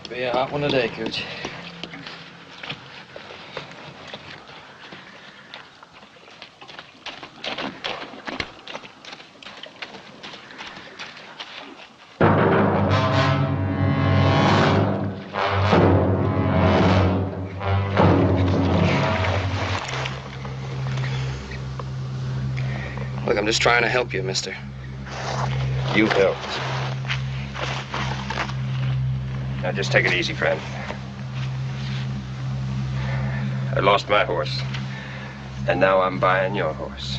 Be a hot one today, Cooch. Look, I'm just trying to help you, mister. You helped. Now, just take it easy, friend. I lost my horse. And now I'm buying your horse.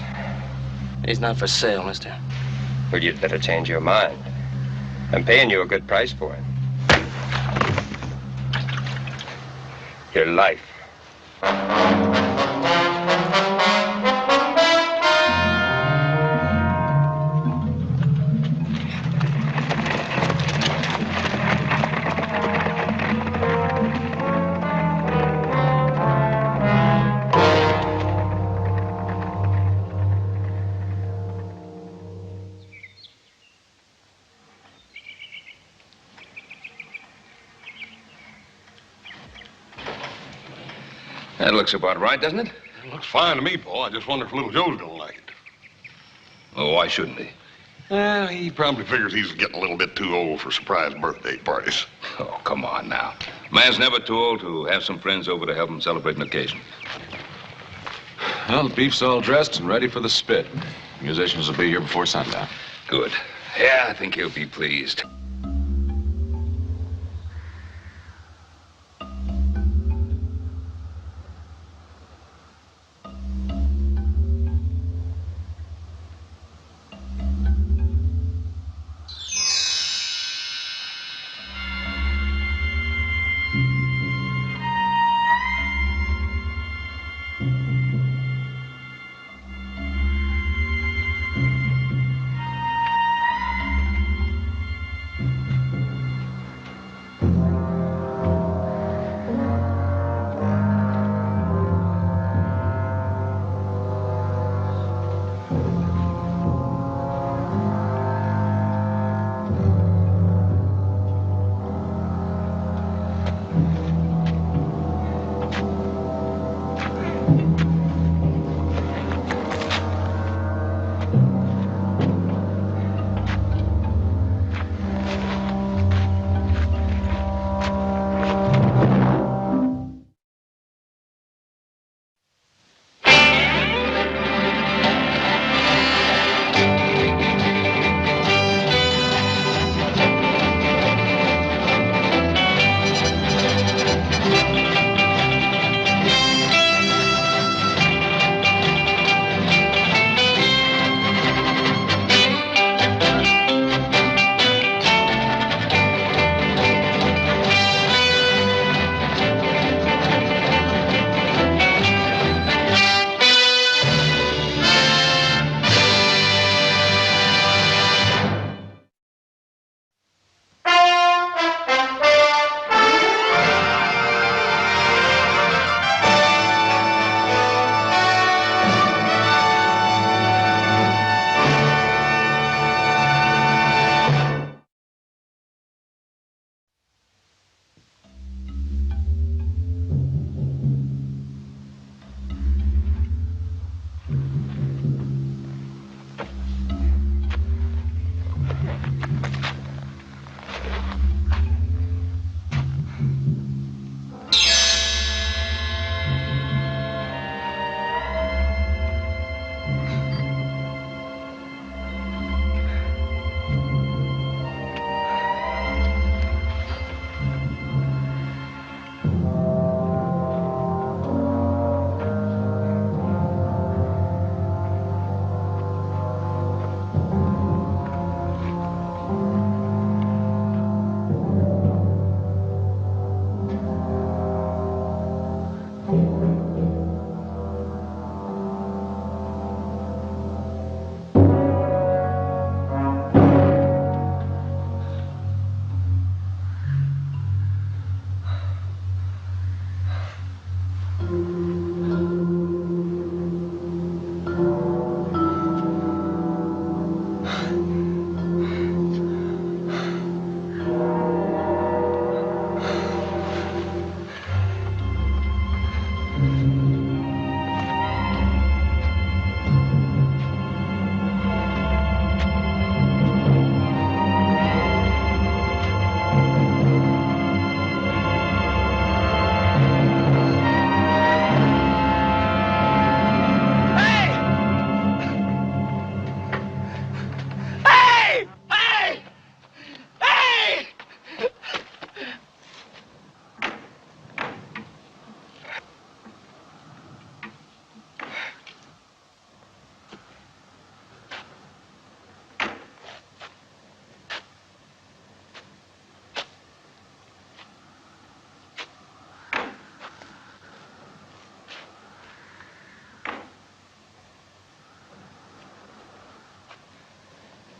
He's not for sale, mister. Well, you'd better change your mind. I'm paying you a good price for him. Your life. That looks about right, doesn't it? It looks fine to me, Paul. I just wonder if little Joe's gonna like it. Oh, why shouldn't he? Well, he probably figures he's getting a little bit too old for surprise birthday parties. Oh, come on now. Man's never too old to have some friends over to help him celebrate an occasion. Well, the beef's all dressed and ready for the spit. Musicians will be here before sundown. Good. Yeah, I think he'll be pleased.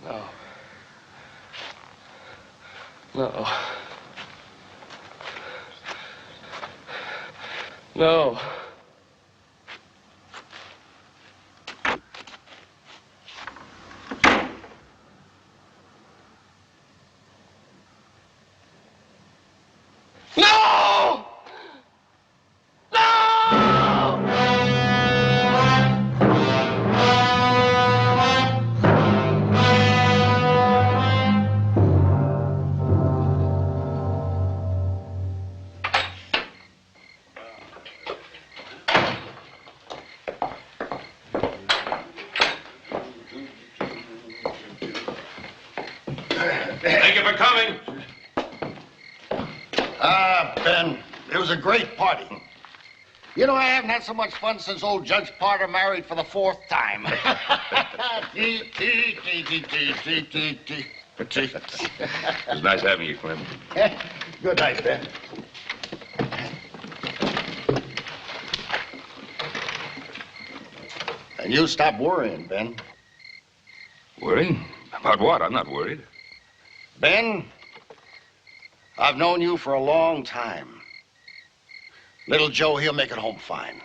No. No. No. No! Thank you for coming. Ben, it was a great party. You know, I haven't had so much fun since old Judge Parter married for the 4th time. It was nice having you, Clem. Good night, Ben. And you stop worrying, Ben. Worried? About what? I'm not worried. Ben, I've known you for a long time. Little Joe, he'll make it home fine.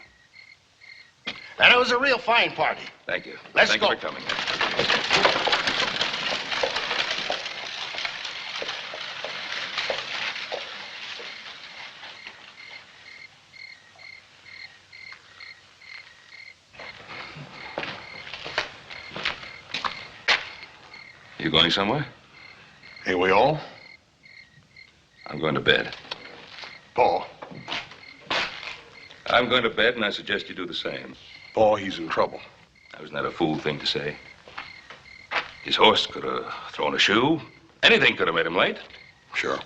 And it was a real fine party. Thank you. Let's Thank go. you for coming. You going somewhere? Ain't we all? I'm going to bed. Paul. I'm going to bed, and I suggest you do the same. Paul, he's in trouble. That was not a fool thing to say. His horse could have thrown a shoe. Anything could have made him late. Sure.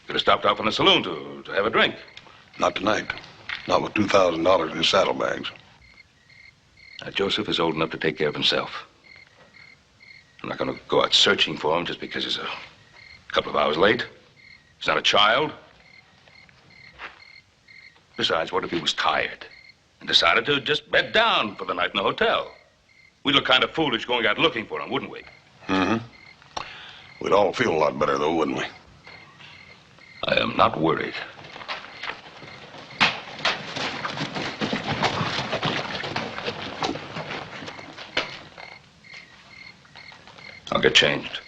Could have stopped off in the saloon to have a drink. Not tonight. Not with $2,000 in his saddlebags. Now, Joseph is old enough to take care of himself. I'm not going to go out searching for him just because he's a couple of hours late. He's not a child. Besides, what if he was tired and decided to just bed down for the night in the hotel? We'd look kind of foolish going out looking for him, wouldn't we? Mm-hmm. We'd all feel a lot better, though, wouldn't we? I am not worried. I'll get changed.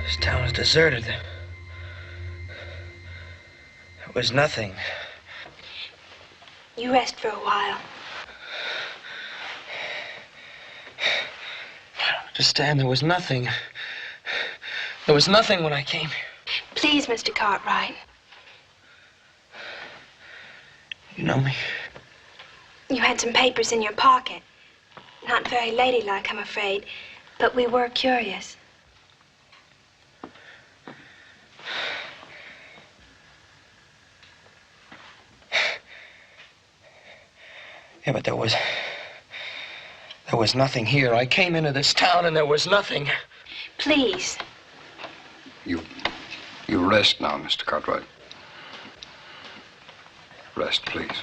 This town is deserted. There was nothing. You rest for a while. I don't understand. There was nothing. There was nothing when I came here. Please, Mr. Cartwright. You know me? You had some papers in your pocket. Not very ladylike, I'm afraid, but we were curious. Yeah, but there was nothing here. I came into this town and there was nothing. Please. You rest now, Mr. Cartwright. Rest, please.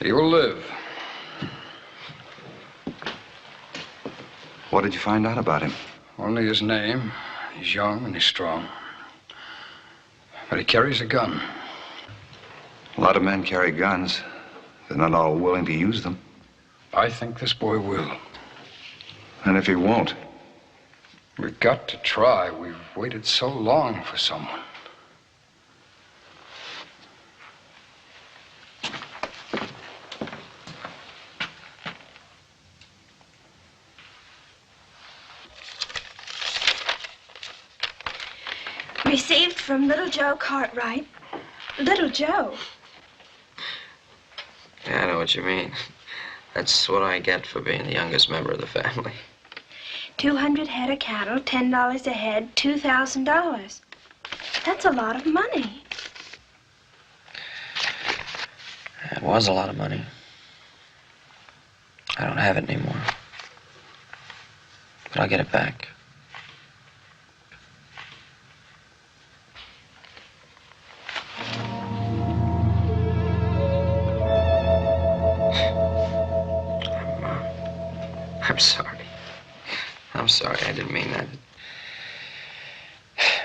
He will live. What did you find out about him? Only his name. He's young and he's strong. But he carries a gun. A lot of men carry guns. They're not all willing to use them. I think this boy will. And if he won't? We've got to try. We've waited so long for someone. Received from little Joe Cartwright. Little Joe? Yeah, I know what you mean. That's what I get for being the youngest member of the family. 200 head of cattle, $10 a head, $2,000. That's a lot of money. It was a lot of money. I don't have it anymore. But I'll get it back. I'm sorry. I'm sorry. I didn't mean that.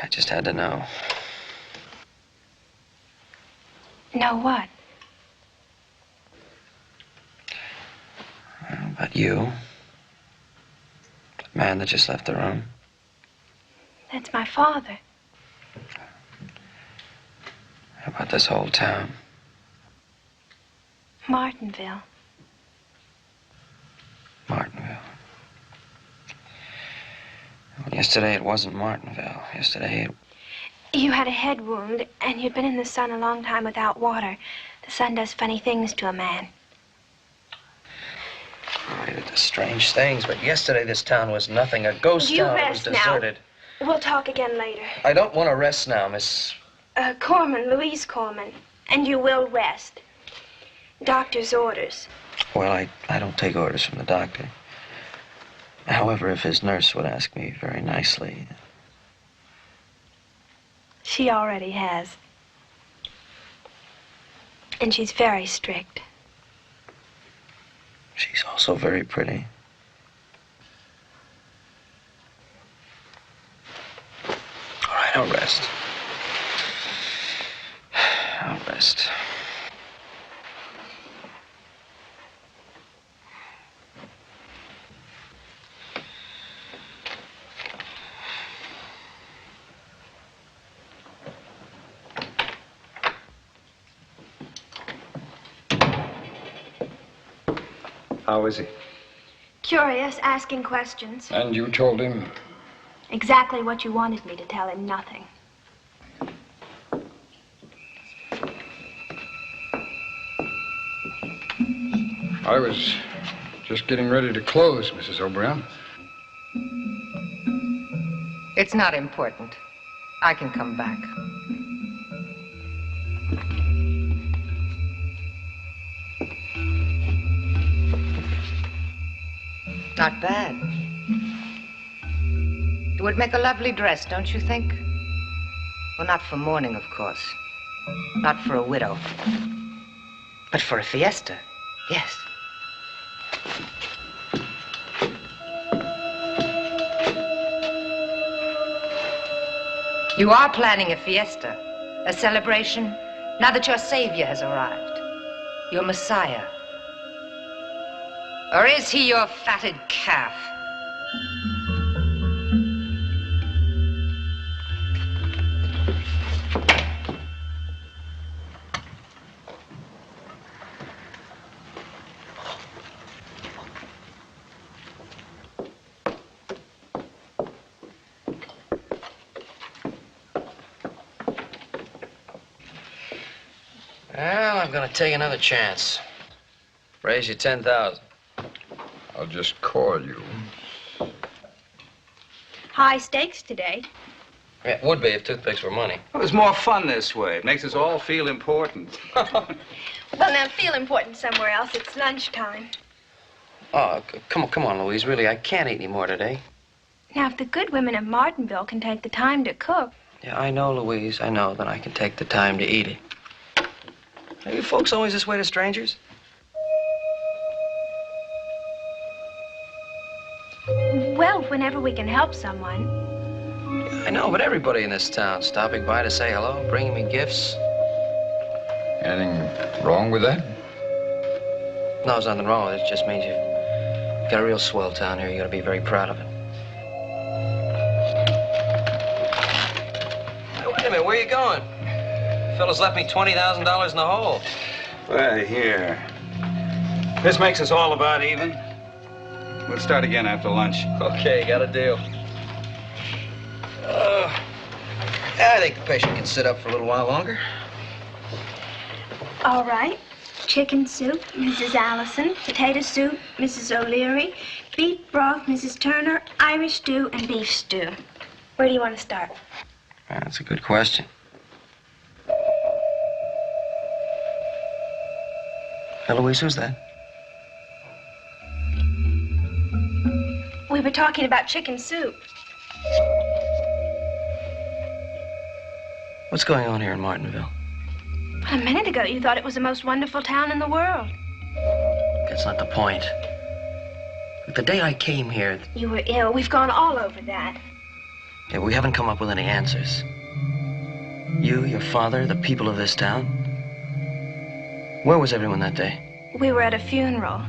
I just had to know. Know what? About you. The man that just left the room. That's my father. About this whole town. Martinville. Martinville. Well, yesterday it wasn't Martinville. Yesterday it... You had a head wound, and you'd been in the sun a long time without water. The sun does funny things to a man. Oh, it does strange things, but yesterday this town was nothing. A ghost You town. It was rest now. deserted. We'll talk again later. I don't want to rest now, Miss... Corman, Louise Corman. And you will rest. Doctor's orders. Well, I don't take orders from the doctor. However, if his nurse would ask me very nicely... She already has. And she's very strict. She's also very pretty. All right, I'll rest. I'll rest. How is he? Curious, asking questions. And you told him? Exactly what you wanted me to tell him, nothing. I was just getting ready to close, Mrs. O'Brien. It's not important. I can come back. Not bad. It would make a lovely dress, don't you think? Well, not for mourning, of course. Not for a widow. But for a fiesta, yes. You are planning a fiesta, a celebration, now that your savior has arrived, your Messiah. Or is he your fatted calf? Well, I'm gonna take another chance. Raise you 10,000. I'll just call you. High stakes today. Yeah, it would be if toothpicks were money. Well, it's more fun this way. It makes us all feel important. Well, now, feel important somewhere else. It's lunchtime. Oh, come on, Louise. Really, I can't eat any more today. Now, if the good women of Martinville can take the time to cook... Yeah, I know, Louise. I know that I can take the time to eat it. Are you folks always this way to strangers? whenever we can help someone. I know, but everybody in this town stopping by to say hello, bringing me gifts. Anything wrong with that? No, there's nothing wrong with it. It just means you've got a real swell town here. You gotta be very proud of it. Hey, wait a minute, where are you going? Fellas left me $20,000 in the hole. Well, here. This makes us all about even. We'll start again after lunch. Okay, got a deal. I think the patient can sit up for a little while longer. All right. Chicken soup, Mrs. Allison. Potato soup, Mrs. O'Leary. Beef broth, Mrs. Turner. Irish stew and beef stew. Where do you want to start? That's a good question. Eloise, who's that? We were talking about chicken soup. What's going on here in Martinville? A minute ago, you thought it was the most wonderful town in the world. That's not the point. The day I came here... You were ill. We've gone all over that. Yeah, we haven't come up with any answers. You, your father, the people of this town. Where was everyone that day? We were at a funeral.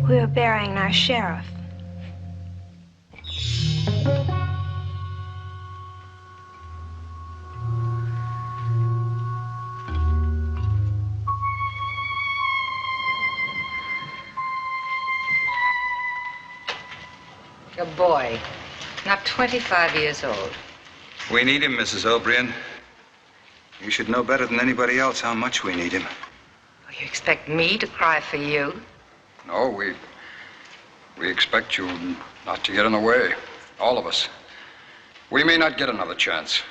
We were burying our sheriff. A boy, not 25 years old. We need him, Mrs. O'Brien. You should know better than anybody else how much we need him. You expect me to cry for you? No, we expect you not to get in the way. All of us. We may not get another chance.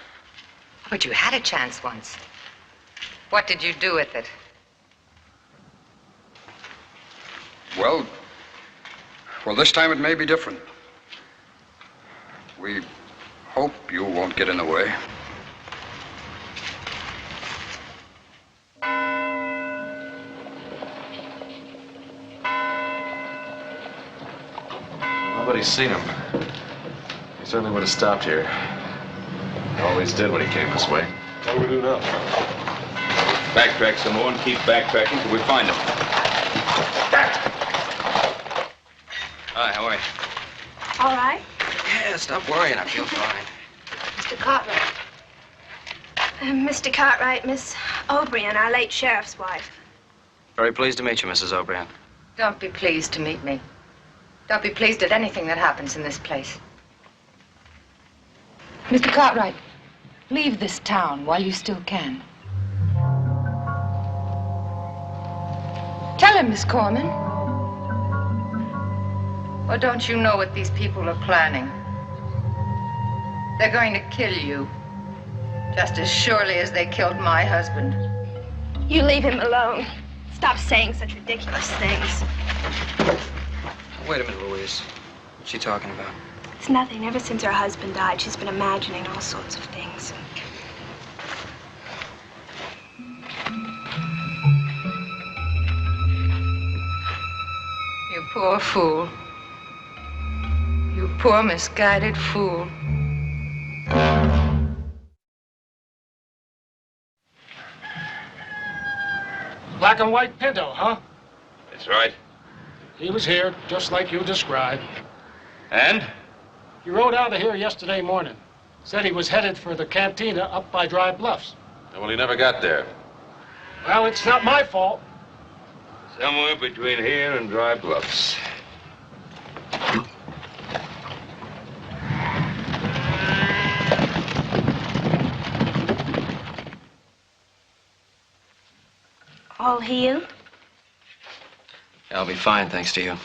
But you had a chance once. What did you do with it? Well, this time it may be different. We hope you won't get in the way. Nobody's seen him. He certainly would have stopped here. He always did when he came this way. What do we do now? Backtrack some more and keep backtracking till we find him. Hi, how are you? All right. Yeah, stop worrying. I feel fine. Mr. Cartwright. Mr. Cartwright, Miss O'Brien, our late sheriff's wife. Very pleased to meet you, Mrs. O'Brien. Don't be pleased to meet me. Don't be pleased at anything that happens in this place. Mr. Cartwright, leave this town while you still can. Tell him, Miss Corman. Or don't you know what these people are planning? They're going to kill you, just as surely as they killed my husband. You leave him alone. Stop saying such ridiculous things. Wait a minute, Louise. What's she talking about? It's nothing. Ever since her husband died, she's been imagining all sorts of things. You poor fool. You poor misguided fool. Black and white Pinto, huh? That's right. He was here, just like you described. And? He rode out of here yesterday morning. Said he was headed for the cantina up by Dry Bluffs. Well, he never got there. Well, it's not my fault. Somewhere between here and Dry Bluffs. All healed? I'll be fine, thanks to you.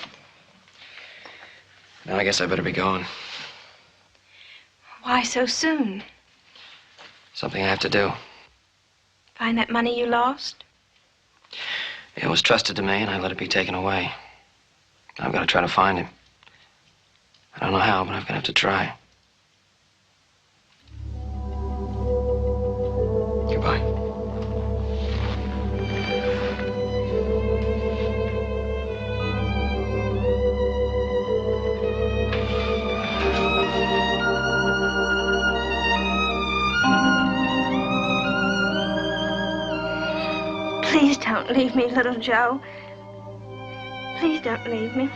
Now I guess I better be going. Why so soon? Something I have to do. Find that money you lost? It was trusted to me, and I let it be taken away. I've got to try to find him. I don't know how, but I'm gonna have to try. Goodbye. Don't leave me, little Joe. Please don't leave me.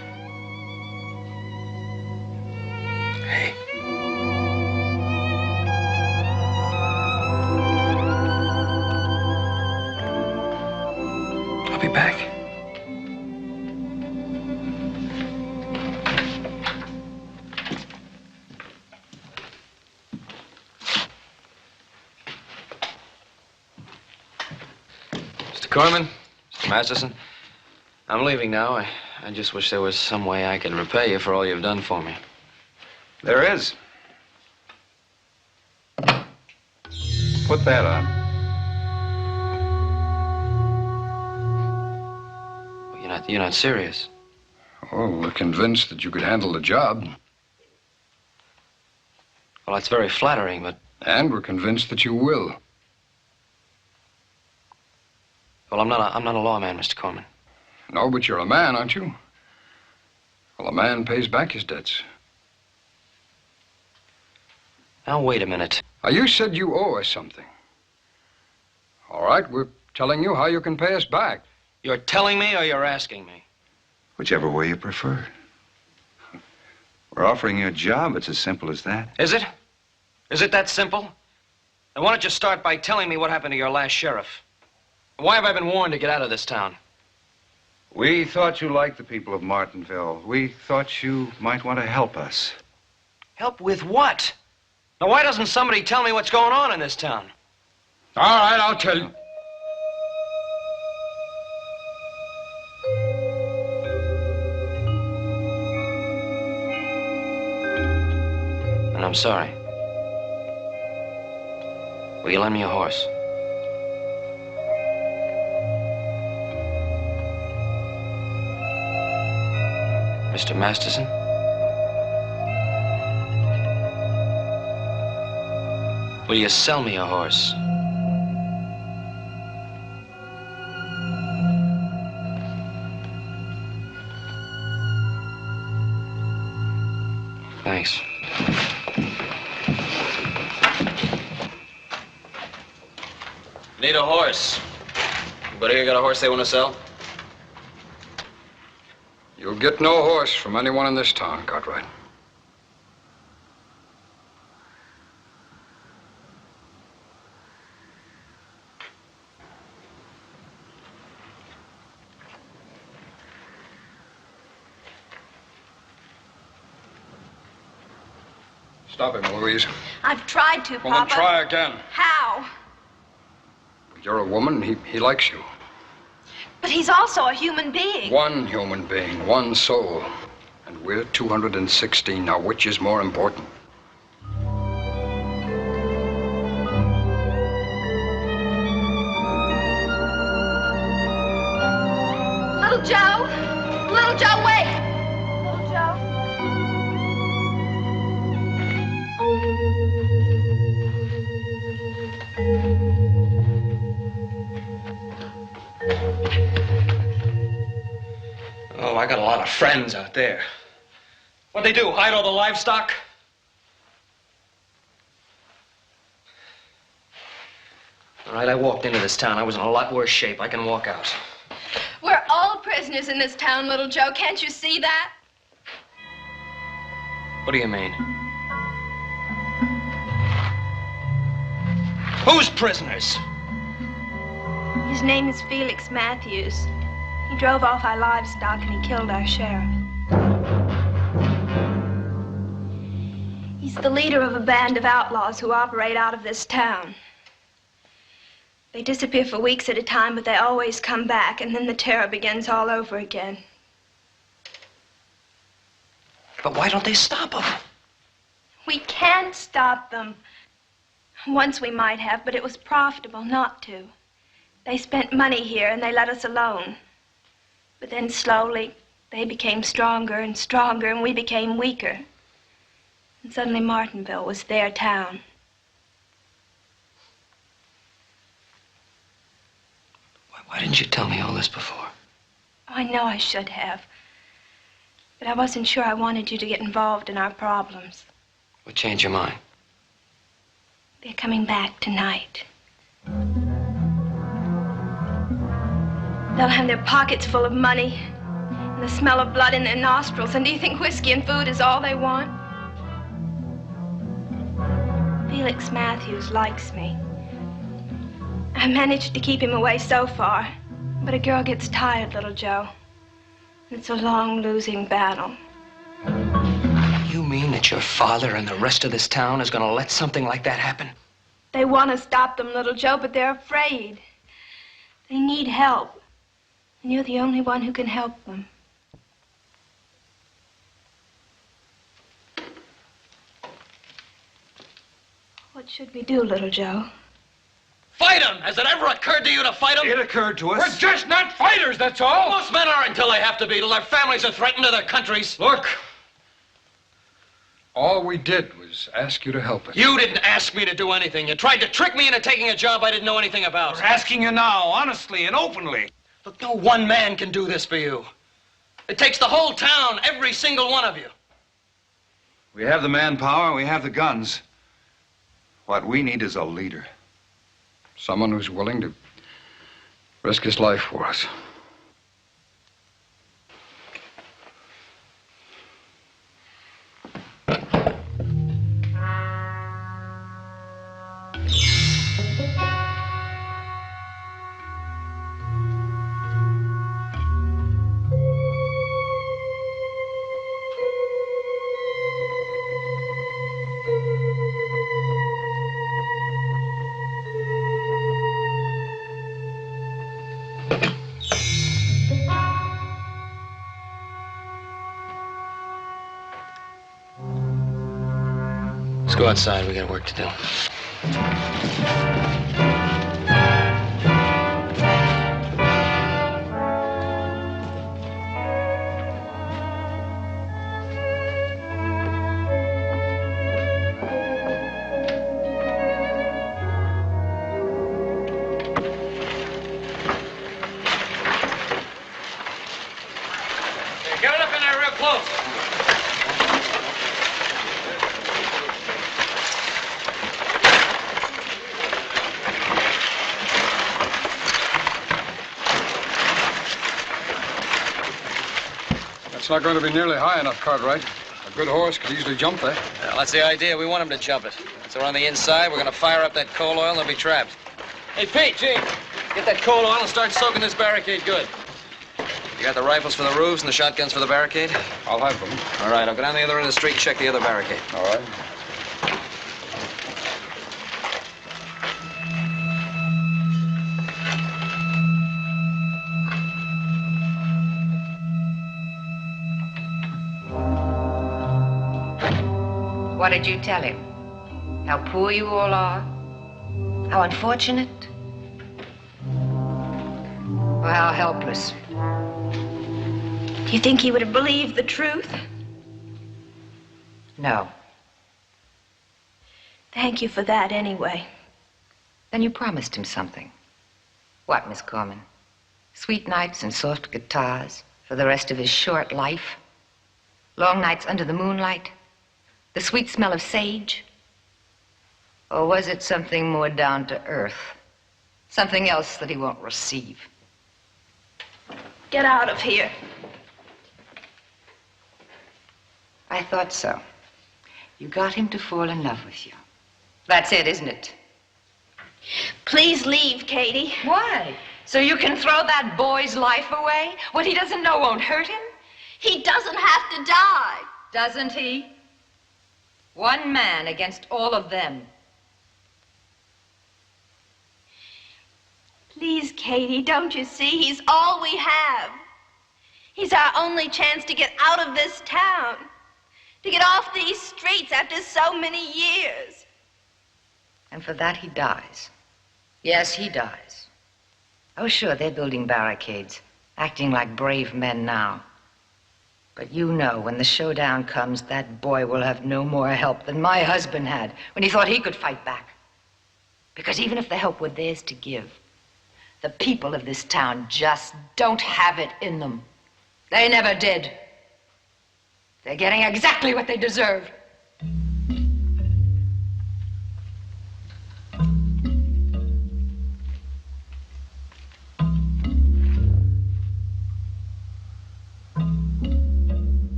Hey. I'll be back. Mr. Corman, Mr. Masterson, I'm leaving now. I just wish there was some way I could repay you for all you've done for me. There is. Put that on. You're not serious. Oh, we're convinced that you could handle the job. Well, that's very flattering, but... And we're convinced that you will. Well, I'm not a lawman, Mr. Corman. No, but you're a man, aren't you? Well, a man pays back his debts. Now, wait a minute. Now, you said you owe us something. All right, we're telling you how you can pay us back. You're telling me or you're asking me? Whichever way you prefer. We're offering you a job. It's as simple as that. Is it? Is it that simple? Then why don't you start by telling me what happened to your last sheriff? Why have I been warned to get out of this town? We thought you liked the people of Martinville. We thought you might want to help us. Help with what? Now, why doesn't somebody tell me what's going on in this town? All right, I'll tell you. And I'm sorry. Will you lend me a horse? Mr. Masterson? Will you sell me a horse? Thanks. Need a horse. Anybody here got a horse they want to sell? You'll get no horse from anyone in this town, Cartwright. Stop him, Louise. I've tried to, Well, then Papa. try again. How? You're a woman. He likes you. But he's also a human being. One human being, one soul. And we're 216. Now, which is more important? Little Joe! Little Joe, wait! Little Joe? Oh, I got a lot of friends out there. What'd they do, hide all the livestock? All right, I walked into this town. I was in a lot worse shape. I can walk out. We're all prisoners in this town, little Joe. Can't you see that? What do you mean? Who's prisoners? His name is Felix Matthews. He drove off our livestock and he killed our sheriff. He's the leader of a band of outlaws who operate out of this town. They disappear for weeks at a time, but they always come back, and then the terror begins all over again. But why don't they stop them? We can't stop them. Once we might have, but it was profitable not to. They spent money here and they let us alone. But then slowly, they became stronger and stronger, and we became weaker. And suddenly Martinville was their town. Why didn't you tell me all this before? I know I should have. But I wasn't sure I wanted you to get involved in our problems. What changed your mind? They're coming back tonight. They'll have their pockets full of money and the smell of blood in their nostrils. And do you think whiskey and food is all they want? Felix Matthews likes me. I managed to keep him away so far. But a girl gets tired, little Joe. It's a long losing battle. You mean that your father and the rest of this town is going to let something like that happen? They want to stop them, little Joe, but they're afraid. They need help. And you're the only one who can help them. What should we do, little Joe? Fight him! Has it ever occurred to you to fight him? It occurred to us. We're just not fighters, that's all. Most men are until they have to be, till their families are threatened to their countries. Look, all we did was ask you to help us. You didn't ask me to do anything. You tried to trick me into taking a job I didn't know anything about. We're asking you now, honestly and openly. Look, no one man can do this for you. It takes the whole town, every single one of you. We have the manpower, we have the guns. What we need is a leader. Someone who's willing to risk his life for us. Let's go outside. We got work to do. Get it up in there real close. It's not going to be nearly high enough, Cartwright. A good horse could easily jump there. Well, that's the idea. We want him to jump it. So we're on the inside. We're going to fire up that coal oil and they'll be trapped. Hey, Pete, Gene, get that coal oil and start soaking this barricade good. You got the rifles for the roofs and the shotguns for the barricade? I'll have them. All right, I'll go down the other end of the street and check the other barricade. All right. What did you tell him? How poor you all are? How unfortunate? Or how helpless? Do you think he would have believed the truth? No. Thank you for that anyway. Then you promised him something. What, Miss Corman? Sweet nights and soft guitars for the rest of his short life? Long nights under the moonlight? The sweet smell of sage? Or was it something more down to earth? Something else that he won't receive? Get out of here. I thought so. You got him to fall in love with you. That's it, isn't it? Please leave, Katie. Why? So you can throw that boy's life away? What he doesn't know won't hurt him? He doesn't have to die. Doesn't he? One man against all of them. Please, Katie, don't you see? He's all we have. He's our only chance to get out of this town. To get off these streets after so many years. And for that, he dies. Yes, he dies. Oh, sure, they're building barricades, acting like brave men now. But you know, when the showdown comes, that boy will have no more help than my husband had when he thought he could fight back. Because even if the help were theirs to give, the people of this town just don't have it in them. They never did. They're getting exactly what they deserve.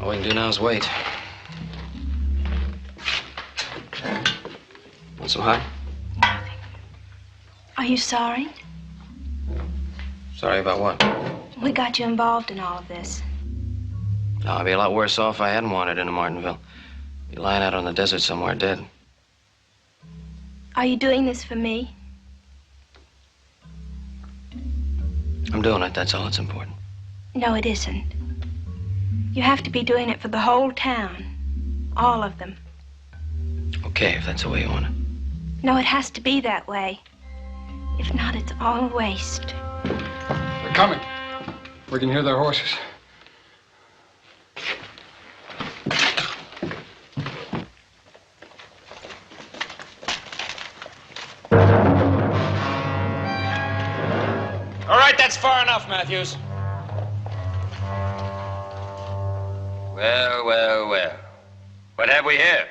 All we can do now is wait. Want some hot? Are you sorry? Sorry about what? We got you involved in all of this. No, I'd be a lot worse off if I hadn't wandered into Martinville. Be lying out on the desert somewhere dead. Are you doing this for me? I'm doing it, that's all that's important. No, it isn't. You have to be doing it for the whole town. All of them. Okay, if that's the way you want it. No, it has to be that way. If not, it's all a waste. They're coming. We can hear their horses. All right, that's far enough, Matthews. Well, well, well. What have we here?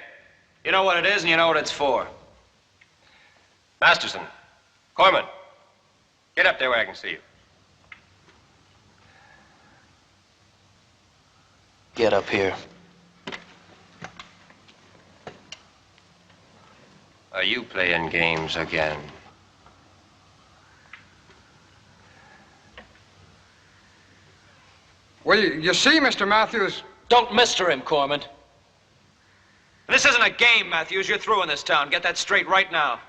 You know what it is and you know what it's for. Masterson. Corman. Get up there where I can see you. Get up here. Are you playing games again? Well, you see, Mr. Matthews. Don't mister him, Corman. This isn't a game, Matthews. You're through in this town. Get that straight right now.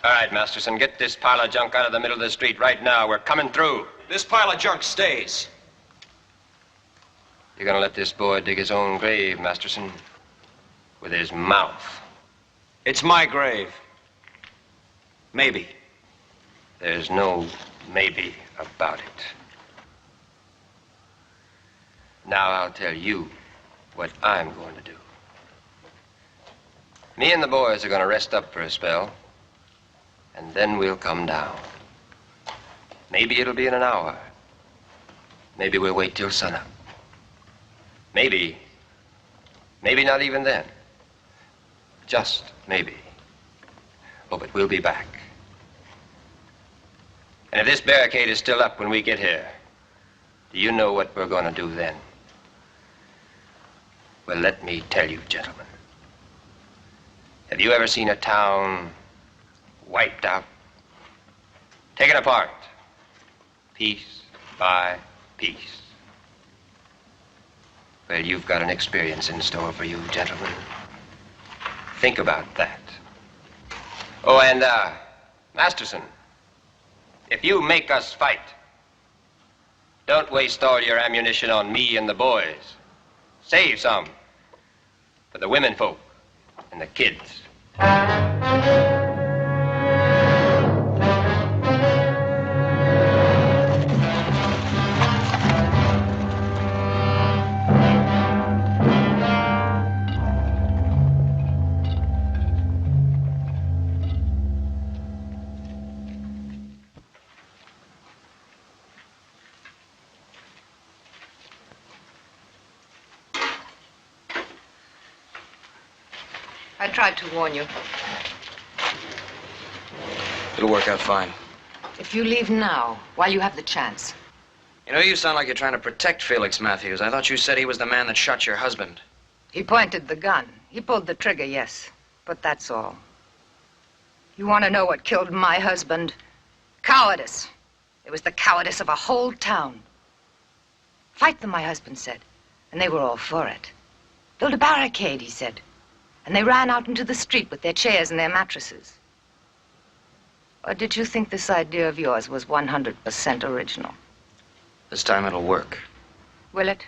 All right, Masterson, get this pile of junk out of the middle of the street right now. We're coming through. This pile of junk stays. You're gonna let this boy dig his own grave, Masterson, with his mouth. It's my grave. Maybe. There's no maybe about it. Now I'll tell you what I'm going to do. Me and the boys are going to rest up for a spell, and then we'll come down. Maybe it'll be in an hour. Maybe we'll wait till sunup. Maybe not even then. Just maybe. Oh, but we'll be back. And if this barricade is still up when we get here, do you know what we're going to do then? Well, let me tell you, gentlemen. Have you ever seen a town wiped out, taken apart, piece by piece? Well, you've got an experience in store for you, gentlemen. Think about that. Oh, and, Masterson, if you make us fight, don't waste all your ammunition on me and the boys. Save some for the women folk and the kids. I tried to warn you. It'll work out fine. If you leave now, while you have the chance. You know, you sound like you're trying to protect Felix Matthews. I thought you said he was the man that shot your husband. He pointed the gun. He pulled the trigger, yes. But that's all. You want to know what killed my husband? Cowardice. It was the cowardice of a whole town. Fight them, my husband said. And they were all for it. Build a barricade, he said. And they ran out into the street with their chairs and their mattresses. Or did you think this idea of yours was 100% original? This time it'll work. Will it?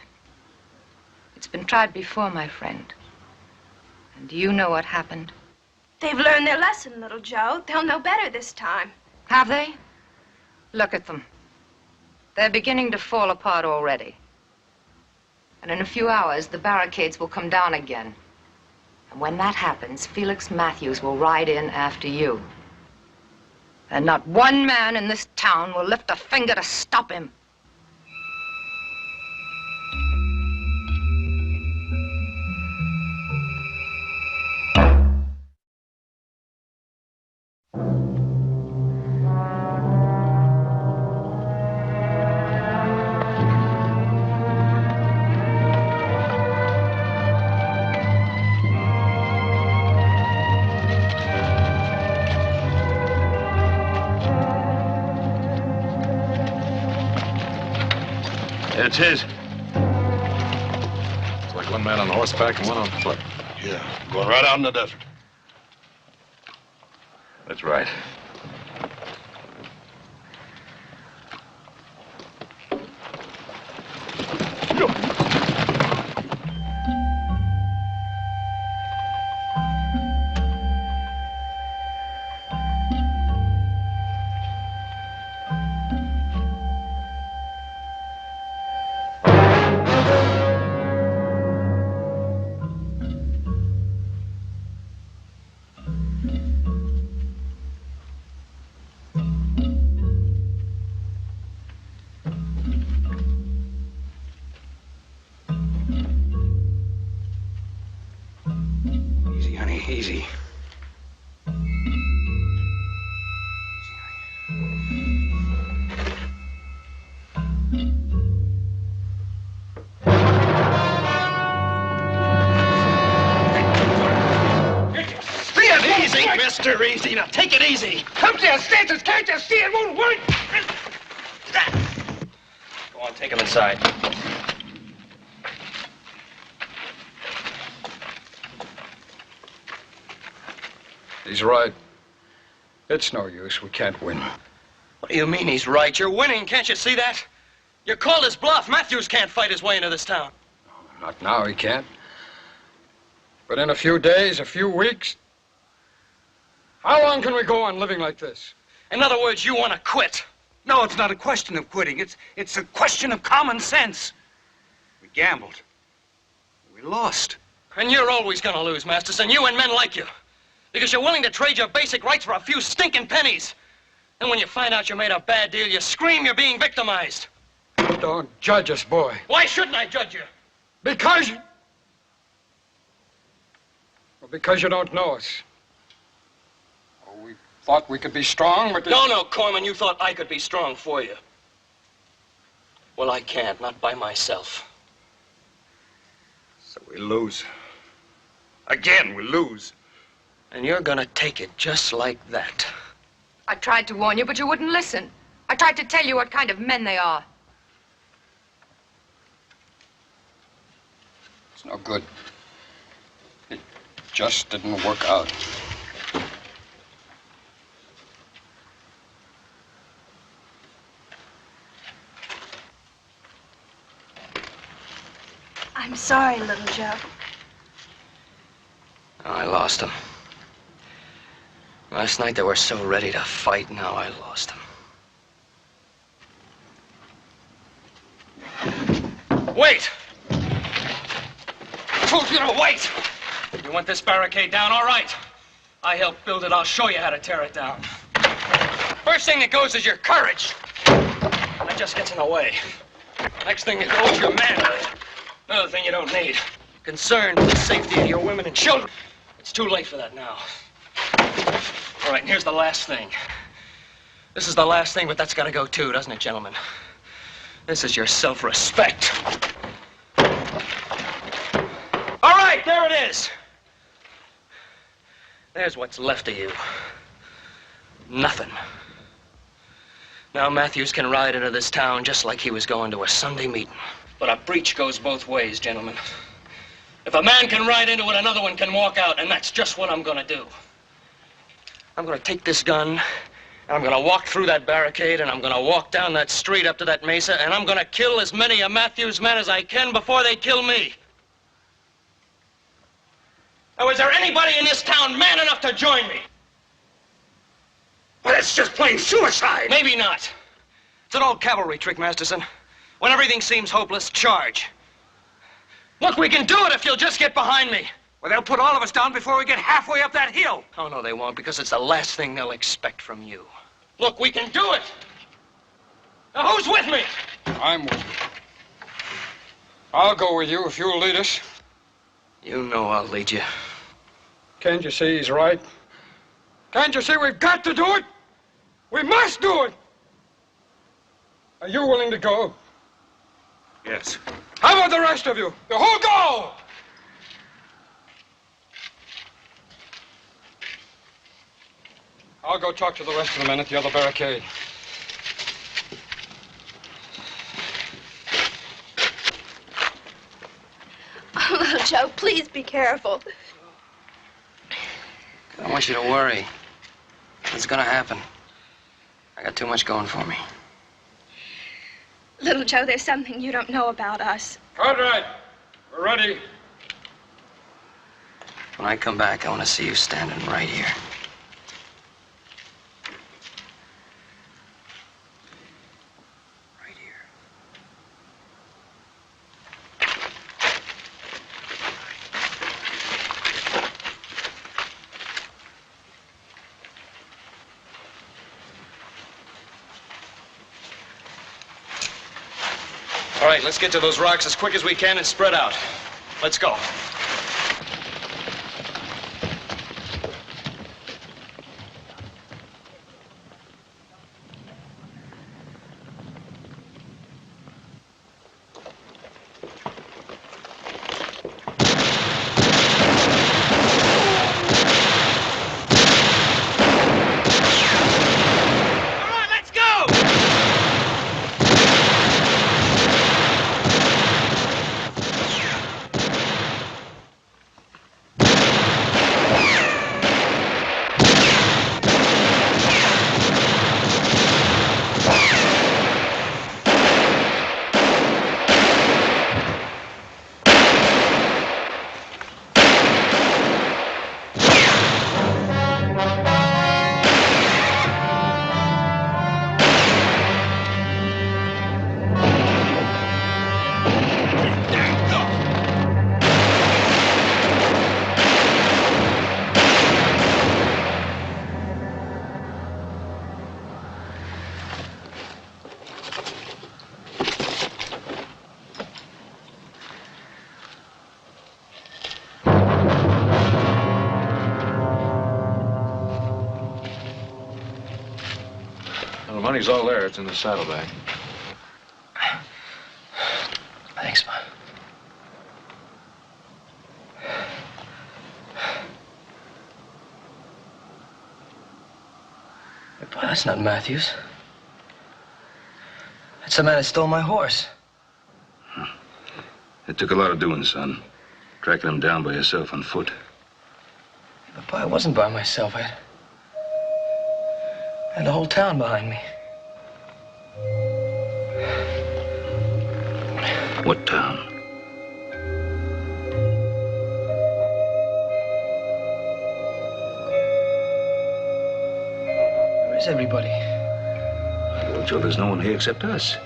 It's been tried before, my friend. And do you know what happened? They've learned their lesson, little Joe. They'll know better this time. Have they? Look at them. They're beginning to fall apart already. And in a few hours, the barricades will come down again. And when that happens, Felix Matthews will ride in after you. And not one man in this town will lift a finger to stop him. It's his. It's like one man on horseback and one on foot. Yeah, going right out in the desert. That's right. Easy, honey, easy. Easy, Mr. Easy. Now, take it easy. Come to your senses. Can't you see it won't work? Go on, take him inside. He's right. It's no use. We can't win. What do you mean he's right? You're winning. Can't you see that? You called his bluff. Matthews can't fight his way into this town. Not now, he can't. But in a few days, a few weeks... How long can we go on living like this? In other words, you want to quit. No, it's not a question of quitting. It's a question of common sense. We gambled. We lost. And you're always going to lose, Masterson. You and men like you. Because you're willing to trade your basic rights for a few stinking pennies. And when you find out you made a bad deal, you scream you're being victimized. Don't judge us, boy. Why shouldn't I judge you? Because you... Well, because you don't know us. Oh, we thought we could be strong, but... No, Corman, you thought I could be strong for you. Well, I can't, not by myself. So we lose. Again, we lose. And you're gonna take it just like that. I tried to warn you, but you wouldn't listen. I tried to tell you what kind of men they are. It's no good. It just didn't work out. I'm sorry, little Joe. I lost him. Last night they were so ready to fight, now I lost them. Wait! I told you to wait! You want this barricade down? All right. I helped build it. I'll show you how to tear it down. First thing that goes is your courage. That just gets in the way. Next thing that goes is your manhood. Another thing you don't need. Concern for the safety of your women and children. It's too late for that now. All right, and here's the last thing. This is the last thing, but that's got to go too, doesn't it, gentlemen? This is your self-respect. All right, there it is. There's what's left of you. Nothing. Now Matthews can ride into this town just like he was going to a Sunday meeting. But a breach goes both ways, gentlemen. If a man can ride into it, another one can walk out, and that's just what I'm gonna do. I'm gonna take this gun, and I'm gonna walk through that barricade, and I'm gonna walk down that street up to that mesa, and I'm gonna kill as many of Matthews' men as I can before they kill me. Now, is there anybody in this town man enough to join me? Well, that's just plain suicide. Maybe not. It's an old cavalry trick, Masterson. When everything seems hopeless, charge. Look, we can do it if you'll just get behind me. Well, they'll put all of us down before we get halfway up that hill. Oh, no, they won't, because it's the last thing they'll expect from you. Look, we can do it. Now, who's with me? I'm with you. I'll go with you if you'll lead us. You know I'll lead you. Can't you see he's right? Can't you see we've got to do it? We must do it. Are you willing to go? Yes. How about the rest of you? The whole go! I'll go talk to the rest of the men at the other barricade. Joe, please be careful. I don't want you to worry. It's gonna happen. I got too much going for me. Little Joe, there's something you don't know about us. Conrad, we're ready. When I come back, I want to see you standing right here. Right here. All right, let's get to those rocks as quick as we can and spread out. Let's go. The money's all there. It's in the saddlebag. Thanks, Ma. Hey, boy, that's not Matthews. That's the man that stole my horse. It took a lot of doing, son. Tracking him down by yourself on foot. But, boy, I wasn't by myself. I had the whole town behind me. What town? Where is everybody? Well, Joe, there's no one here except us.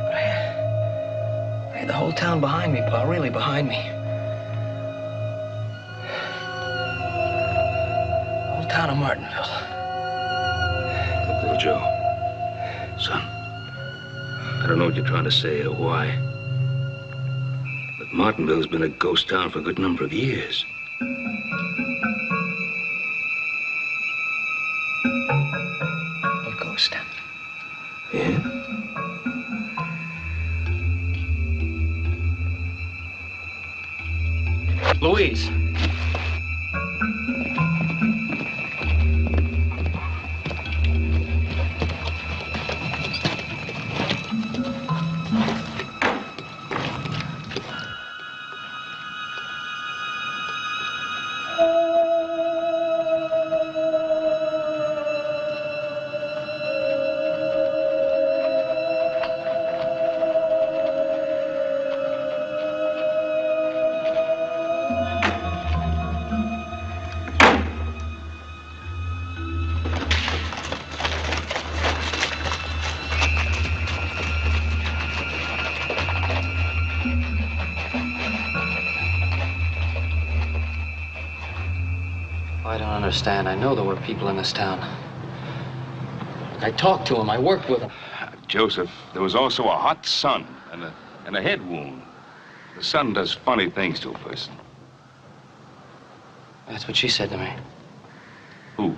But I had the whole town behind me, Pa, really behind me. The whole town of Martinville. Look, little Joe. Son, I don't know what you're trying to say or why, but Martinville's been a ghost town for a good number of years. A ghost town? Yeah? Louise. I don't understand. I know there were people in this town. I talked to them. I worked with them. Joseph, there was also a hot sun and a head wound. The sun does funny things to a person. That's what she said to me. Who?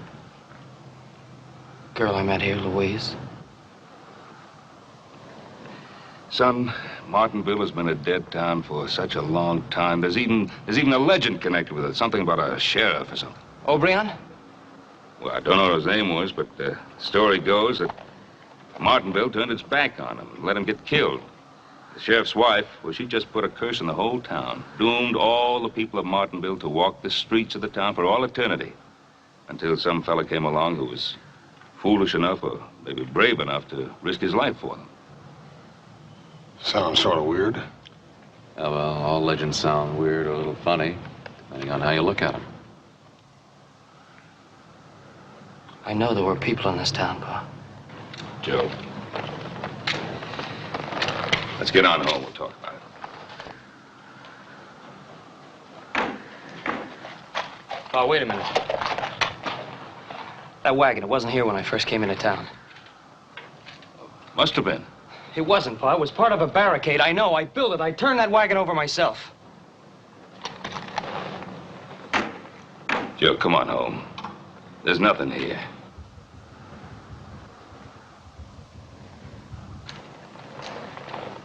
Girl I met here, Louise. Son, Martinville has been a dead town for such a long time. There's even a legend connected with it. Something about a sheriff or something. O'Brien? Well, I don't know what his name was, but the story goes that Martinville turned its back on him and let him get killed. The sheriff's wife, well, she just put a curse on the whole town. Doomed all the people of Martinville to walk the streets of the town for all eternity. Until some fella came along who was foolish enough, or maybe brave enough, to risk his life for them. Sounds sort of weird. Yeah, well, all legends sound weird or a little funny, depending on how you look at them. I know there were people in this town, Pa. Joe. Let's get on home. We'll talk about it. Pa, wait a minute. That wagon, it wasn't here when I first came into town. Must have been. It wasn't, Pa. It was part of a barricade. I know. I built it. I turned that wagon over myself. Joe, come on home. There's nothing here.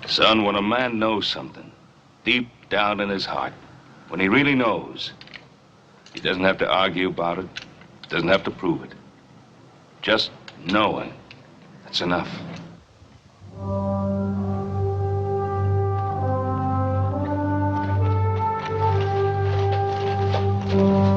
Son, when a man knows something, deep down in his heart, when he really knows, he doesn't have to argue about it, doesn't have to prove it. Just knowing, that's enough. Thank you.